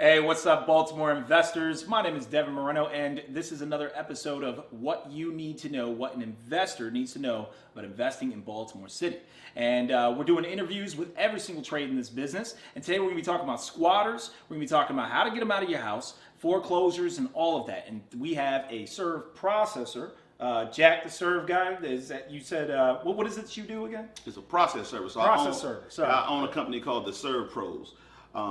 Hey, what's up, Baltimore investors? My name is Devin Moreno, and this is another episode of What You Need to Know, what an investor needs to know about investing in Baltimore City. And we're doing interviews with every single trade in this business. And today we're going to be talking about squatters. We're going to be talking about how to get them out of your house, foreclosures, and all of that. And we have a serve processor. Jack, the serve guy, is that you said, what is it that you do again? It's a process service. So I own a company called the Serve Pros.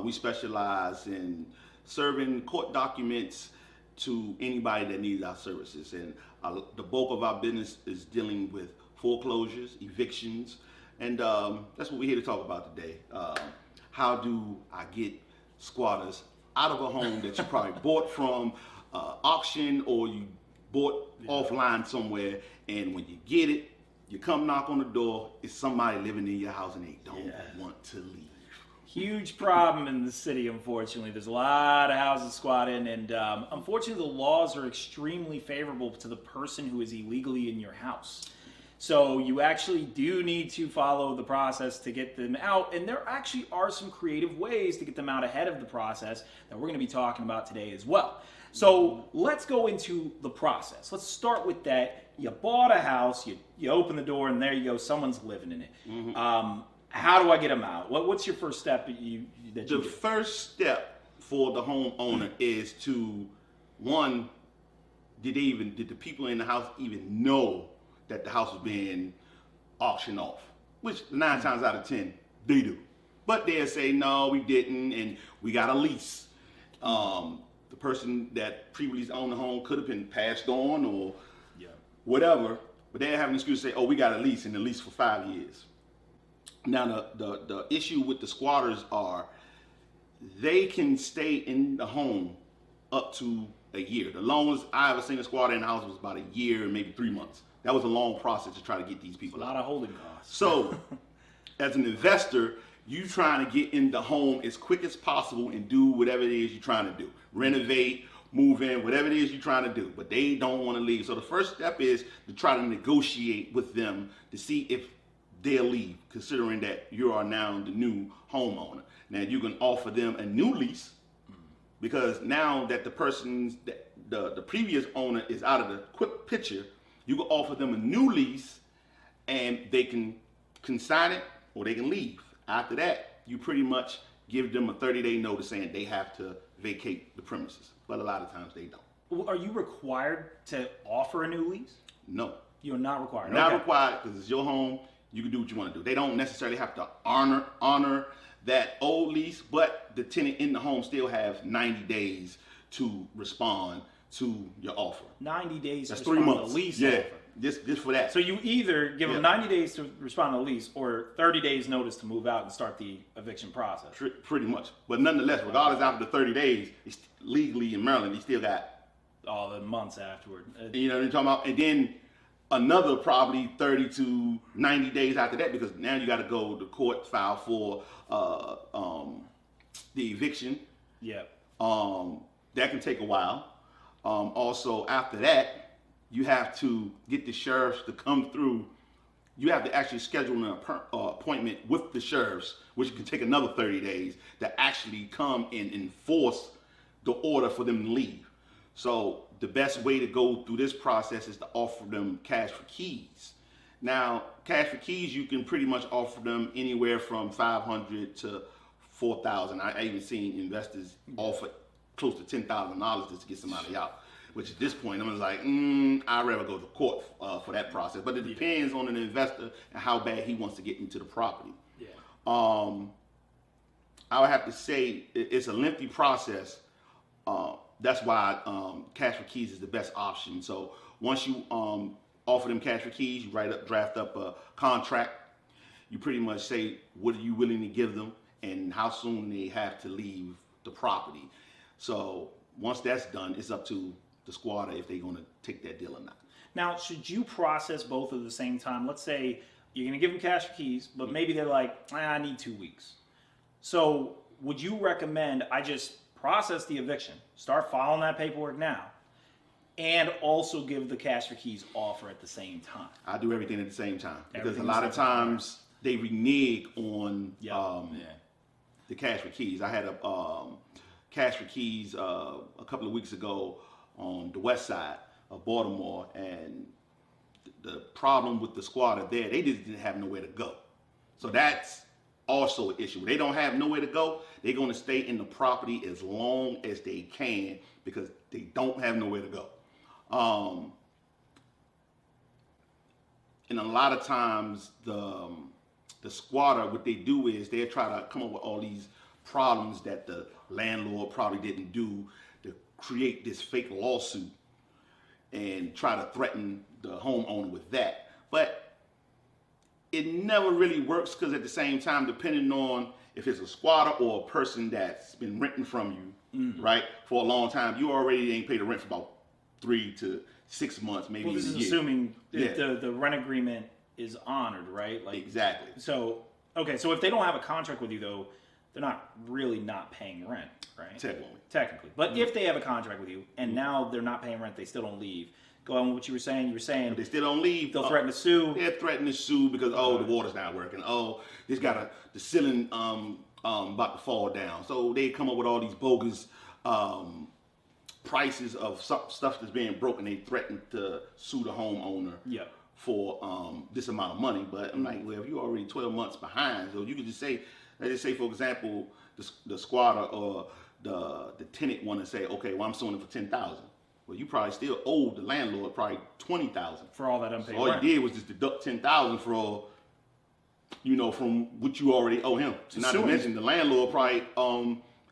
We specialize in serving court documents to anybody that needs our services. And the bulk of our business is dealing with foreclosures, evictions, and that's what we're here to talk about today. How do I get squatters out of a home that you probably bought from auction or you bought offline somewhere, and when you get it, you come knock on the door, it's somebody living in your house and they don't want to leave. Huge problem in the city, unfortunately. There's a lot of houses squatting, and unfortunately the laws are extremely favorable to the person who is illegally in your house. So you actually do need to follow the process to get them out, and there actually are some creative ways to get them out ahead of the process that we're going to be talking about today as well. So let's go into the process. Let's start with that. You bought a house, you open the door, and there you go, someone's living in it. Mm-hmm. How do I get them out? What's your first step that you do? The first step for the homeowner is to, one, did the people in the house even know that the house was being auctioned off? Which 9 times out of 10, they do. But they'll say, no, we didn't, and we got a lease. The person that previously owned the home could have been passed on or whatever, but they have an excuse to say, oh, we got a lease, and the lease for 5 years. Now, the issue with the squatters are they can stay in the home up to a year. The longest I ever seen a squatter in the house was about a year and maybe 3 months. That was a long process to try to get these people out. A lot of holding costs. So, as an investor, you trying to get in the home as quick as possible and do whatever it is you're trying to do. Renovate, move in, whatever it is you're trying to do. But they don't want to leave. So the first step is to try to negotiate with them to see if they'll leave, considering that you are now the new homeowner. Now you can offer them a new lease, because now that the person's the previous owner is out of the quick picture, you can offer them a new lease, and they can consign it or they can leave. After that, you pretty much give them a 30-day notice saying they have to vacate the premises. But a lot of times they don't. Are you required to offer a new lease? No. You're not required. Not required, because it's your home. You can do what you want to do. They don't necessarily have to honor that old lease, but the tenant in the home still have 90 days to respond to your offer. 90 days That's to respond 3 months. to the lease Yeah, offer. just for that. So you either give them 90 days to respond to the lease or 30 days notice to move out and start the eviction process. Pretty much. But nonetheless, regardless, after the 30 days, it's legally in Maryland, he still got all the months afterward. You know what I'm talking about? And then another probably 30 to 90 days after that, because now you got to go to court, file for the eviction. Yeah. That can take a while. Also, after that, you have to get the sheriffs to come through. You have to actually schedule an appointment with the sheriffs, which can take another 30 days to actually come and enforce the order for them to leave. So the best way to go through this process is to offer them cash for keys. Now, cash for keys, you can pretty much offer them anywhere from $500 to $4,000. I even seen investors offer close to $10,000 just to get somebody out. Which at this point, I'm like, I'd rather go to court for that process. But it depends on an investor and how bad he wants to get into the property. Yeah. I would have to say it's a lengthy process. That's why cash for keys is the best option. So once you offer them cash for keys, you draft up a contract. You pretty much say what are you willing to give them and how soon they have to leave the property. So once that's done, it's up to the squatter if they're going to take that deal or not. Now, should you process both at the same time? Let's say you're going to give them cash for keys, but maybe they're like, I need 2 weeks. So would you recommend I just process the eviction, start filing that paperwork now, and also give the cash for keys offer at the same time? I do everything at the same time, because a lot of times they renege on the cash for keys. I had a cash for keys a couple of weeks ago on the west side of Baltimore, and the problem with the squatter there, they just didn't have nowhere to go. So that's also an issue. They don't have nowhere to go. They're going to stay in the property as long as they can because they don't have nowhere to go. And a lot of times the squatter, what they do is they try to come up with all these problems that the landlord probably didn't do to create this fake lawsuit and try to threaten the homeowner with that. But it never really works because at the same time, depending on if it's a squatter or a person that's been renting from you, right, for a long time, you already ain't paid the rent for about 3 to 6 months, maybe this even a is year. assuming the rent agreement is honored, right? Like Exactly. So, okay, so if they don't have a contract with you, though, they're not really not paying rent, right? Technically. But if they have a contract with you and now they're not paying rent, they still don't leave. Go on with what you were saying. You were saying They still don't leave. they'll threaten to sue. They're threatening to sue because the water's not working. The ceiling about to fall down. So they come up with all these bogus prices of stuff that's being broken. They threaten to sue the homeowner for this amount of money. But I'm like, well, if you're already 12 months behind, so you could just say, let's just say, for example, the squatter or the tenant want to say, okay, well, I'm suing it for $10,000. Well, you probably still owe the landlord probably $20,000 for all that unpaid so all rent. you did was just deduct $10,000 for, from what you already owe him. So not to mention the landlord probably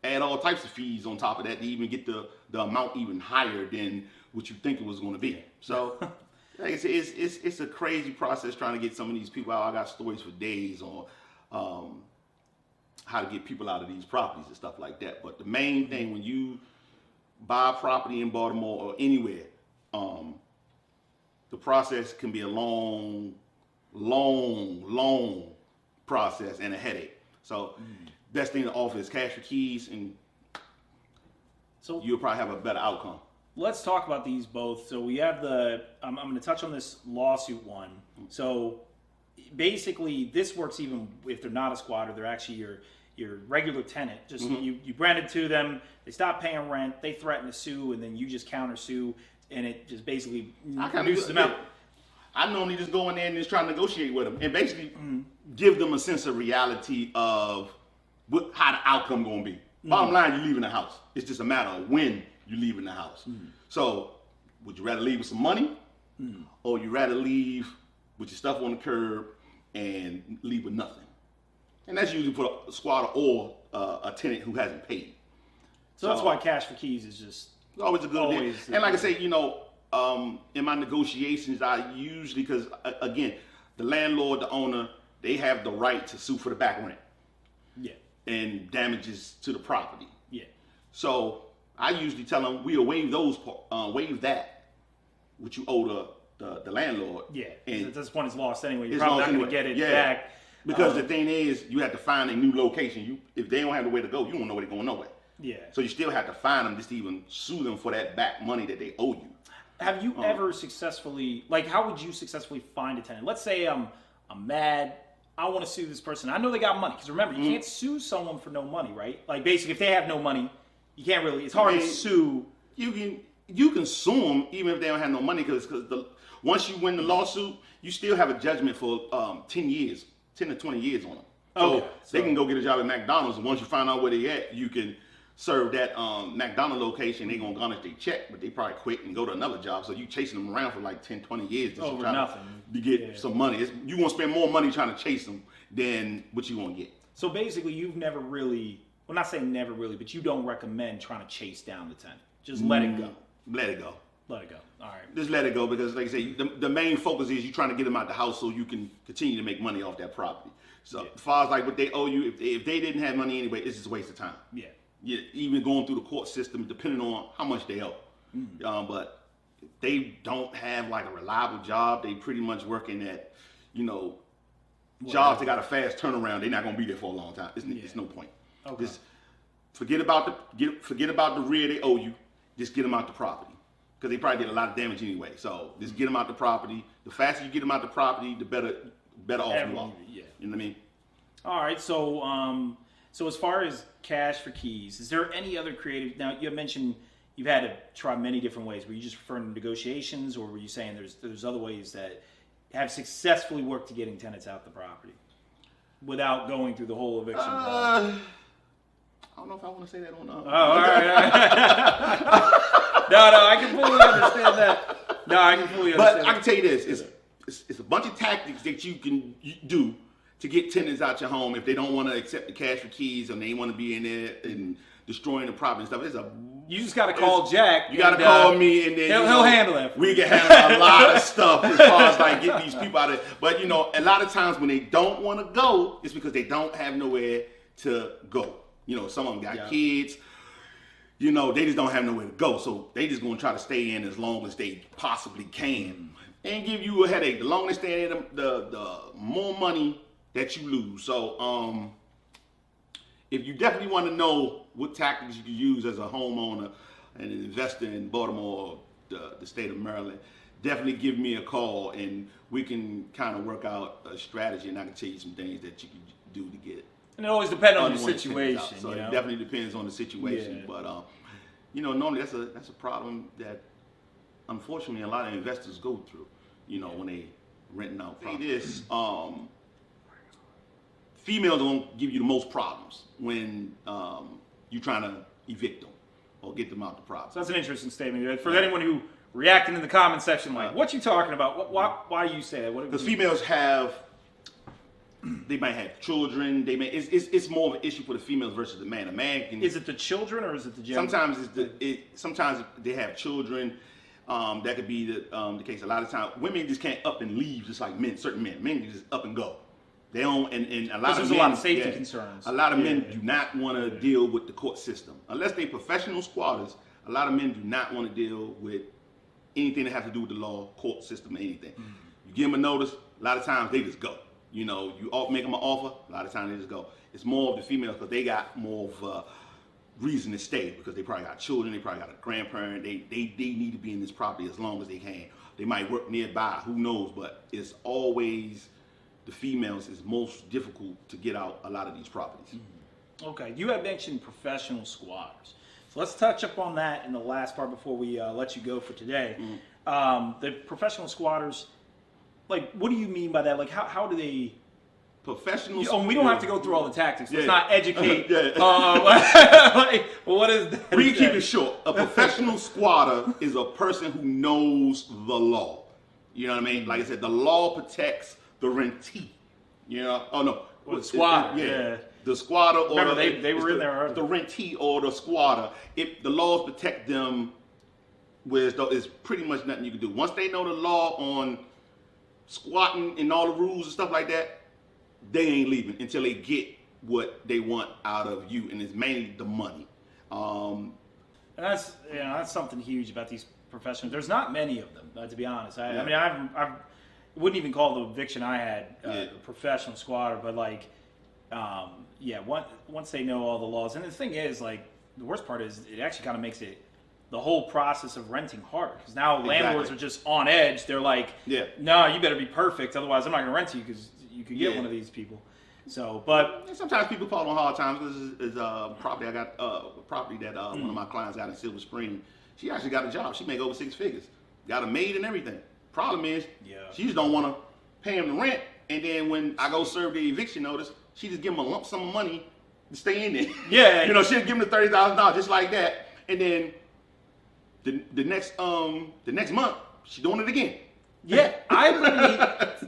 add all types of fees on top of that to even get the amount even higher than what you think it was going to be. So like I said, it's a crazy process trying to get some of these people out. I got stories for days on how to get people out of these properties and stuff like that. But the main thing when you buy a property in Baltimore or anywhere, the process can be a long process and a headache. So best thing to offer is cash for keys, and so you'll probably have a better outcome. Let's talk about these both. So we have I'm going to touch on this lawsuit one. So basically this works even if they're not a squatter, they're actually your regular tenant. Just you rented to them, they stop paying rent, they threaten to sue, and then you just counter-sue, and it just basically reduces them out. I normally just go in there and just try to negotiate with them and basically give them a sense of reality of how the outcome going to be. Bottom line, you're leaving the house. It's just a matter of when you're leaving the house. So would you rather leave with some money or you rather leave with your stuff on the curb and leave with nothing? And that's usually for a squatter or a tenant who hasn't paid. So that's why cash for keys is just always a good deal. And like I say, in my negotiations, I usually, because again, the landlord, the owner, they have the right to sue for the back rent. Yeah. And damages to the property. Yeah. So I usually tell them we'll waive that, which you owe the landlord. Yeah. And at this point, it's lost anyway. You're probably not going to get it back. Because the thing is, you have to find a new location. If they don't have nowhere to go, you don't know where they're going nowhere. Yeah. So you still have to find them just to even sue them for that back money that they owe you. Have you ever successfully, how would you successfully find a tenant? Let's say I'm mad, I want to sue this person. I know they got money, because remember, you can't sue someone for no money, right? Like basically, if they have no money, you can't really. It's hard to sue. You can sue them even if they don't have no money, because once you win the lawsuit, you still have a judgment for 10 to 20 years on them. So they can go get a job at McDonald's, and once you find out where they at, you can serve that McDonald's location. They're going to garnish their check, but they probably quit and go to another job. So you chasing them around for like 10, 20 years just over to nothing to get some money. You want to spend more money trying to chase them than what you want to get. So basically, you've never really, well, not saying never really, but you don't recommend trying to chase down the tenant. Just let it go. Let it go. Let it go. All right. Just let it go, because like I say, the main focus is you trying to get them out the house so you can continue to make money off that property. So as far as like what they owe you, if they didn't have money anyway, it's just a waste of time. Yeah. Even going through the court system, depending on how much they owe. But if they don't have like a reliable job, they pretty much working at, jobs that got a fast turnaround. They're not going to be there for a long time. It's no point. Okay. Just forget about the rear they owe you. Just get them out the property, because they probably did a lot of damage anyway. So just get them out the property. The faster you get them out the property, the better off you are. Yeah. You know what I mean? All right. So So as far as cash for keys, is there any other creative? Now you mentioned you've had to try many different ways. Were you just referring to negotiations, or were you saying there's other ways that have successfully worked to getting tenants out the property without going through the whole eviction process? I don't know if I want to say that on. Oh, all right. No, I can fully understand that. No, I can fully understand. But I can tell you this: it's a bunch of tactics that you can do to get tenants out your home if they don't want to accept the cash for keys and they want to be in there and destroying the property and stuff. You just got to call Jack. You got to call me, and then he'll handle it. We can handle a lot of stuff as far as like getting these people out of it. But a lot of times when they don't want to go, it's because they don't have nowhere to go. Some of them got kids. They just don't have nowhere to go, so they just gonna try to stay in as long as they possibly can, and give you a headache. The longer they stay in, the more money that you lose. So, if you definitely want to know what tactics you can use as a homeowner and an investor in Baltimore, or the state of Maryland, definitely give me a call, and we can kind of work out a strategy, and I can tell you some things that you can do to get. And it always depends on the situation. So it definitely depends on the situation. Yeah. But normally that's a problem that unfortunately a lot of investors go through. When they renting out property. This females don't give you the most problems when you're trying to evict them or get them out the property. So that's an interesting statement. For anyone who reacting in the comment section, like, what you talking about? Why you say that? Because females they might have children. It's more of an issue for the females versus the man. A man can. Is it the children or is it the gender? Sometimes they have children. That could be the case. A lot of times, women just can't up and leave, just like men. Certain men can just up and go. They don't, and a lot of there's men, a lot of safety concerns. A lot of men do not want to deal with the court system unless they're professional squatters. A lot of men do not want to deal with anything that has to do with the law, court system, or anything. Mm-hmm. You give them a notice. A lot of times they just go. You make them an offer. A lot of times they just go. It's more of the females because they got more of a reason to stay because they probably got children. They probably got a grandparent. They need to be in this property as long as they can. They might work nearby. Who knows? But it's always the females is most difficult to get out a lot of these properties. Mm-hmm. Okay. You have mentioned professional squatters. So let's touch up on that in the last part before we let you go for today. Mm-hmm. The professional squatters. Like, what do you mean by that? Like, how do they... Professionals... we don't have to go through all the tactics. Let's not educate. What is that? We can keep it short. A professional squatter is a person who knows the law. You know what I mean? Like I said, the law protects the rentee. Oh, no. Well, the squatter. Yeah. The squatter or... Remember, they were in there earlier. The rentee or the squatter. If the laws protect them, there's pretty much nothing you can do. Once they know the law on... squatting and all the rules and stuff like that, they ain't leaving until they get what they want out of you, and it's mainly the money. And that's something huge about these professionals. There's not many of them, to be honest. I mean, I wouldn't even call the eviction I had a professional squatter, but once they know all the laws, and the thing is, like, the worst part is it actually kind of makes it. The whole process of renting hard because now landlords are just on edge. They're like, no, you better be perfect, otherwise I'm not going to rent to you because you could get one of these people. So, but and sometimes people fall on hard times. This is property I got property that one of my clients out in Silver Spring. She actually got a job. She make over 6 figures. Got a maid and everything. Problem is, she just don't want to pay him the rent. And then when I go serve the eviction notice, she just give him a lump sum of money to stay in there. Yeah, she'll give him the $30,000 just like that, and then. The next month, she's doing it again. Yeah, I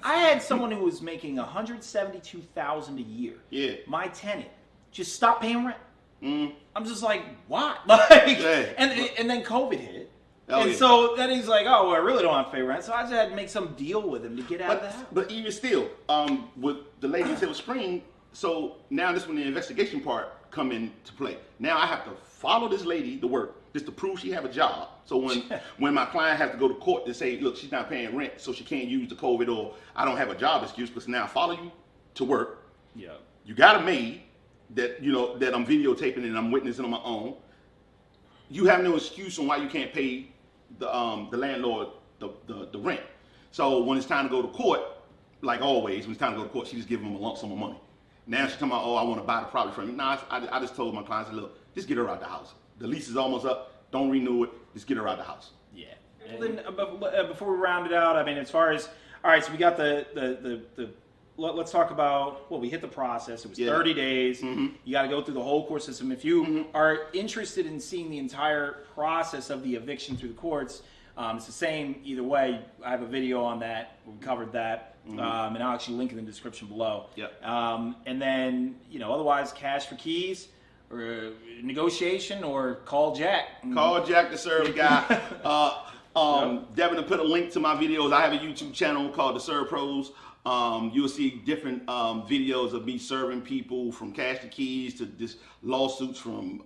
had someone who was making $172,000 a year. Yeah, my tenant just stopped paying rent. Mm. I'm just like, what? And then COVID hit, so then he's like, oh, well, I really don't have to pay rent, so I just had to make some deal with him to get out of the house. But even still, with the lady in Silver Spring, so now this when the investigation part come into play. Now I have to follow this lady to work. Just to prove she have a job. So when my client has to go to court to say, look, she's not paying rent, so she can't use the COVID or I don't have a job excuse, because now I follow you to work. Yeah. You got a maid that that I'm videotaping and I'm witnessing on my own. You have no excuse on why you can't pay the landlord the rent. So when it's time to go to court, like always, when it's time to go to court, she just give them a lump sum of money. Now she's talking about, oh, I want to buy the property from you. Nah, I just told my clients, look, just get her out the house. The lease is almost up. Don't renew it. Just get her out the house. Yeah. Well, then, before we round it out, I mean, as far as, all right, so we got let's talk about, well, we hit the process. It was 30 days. You got to go through the whole court system. If you are interested in seeing the entire process of the eviction through the courts, it's the same either way. I have a video on that. We covered that. And I'll actually link in the description below. Yep. And then, otherwise, cash for keys, or negotiation, or call Jack. Call Jack, the serve guy. Devin will put a link to my videos. I have a YouTube channel called The Serve Pros. You'll see different videos of me serving people, from cash to keys to this lawsuits from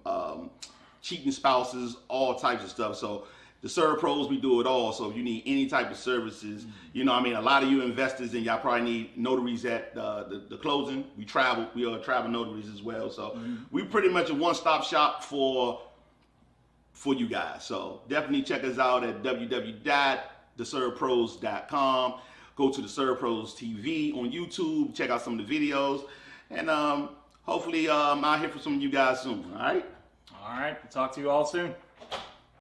cheating spouses, all types of stuff. So the Serve Pros, we do it all. So if you need any type of services, a lot of you investors, and y'all probably need notaries at the closing. We are travel notaries as well. So we pretty much a one-stop shop for you guys. So definitely check us out at www.theservepros.com. Go to the Serve Pros TV on YouTube. Check out some of the videos. And hopefully I'll hear from some of you guys soon. All right? All right. Talk to you all soon.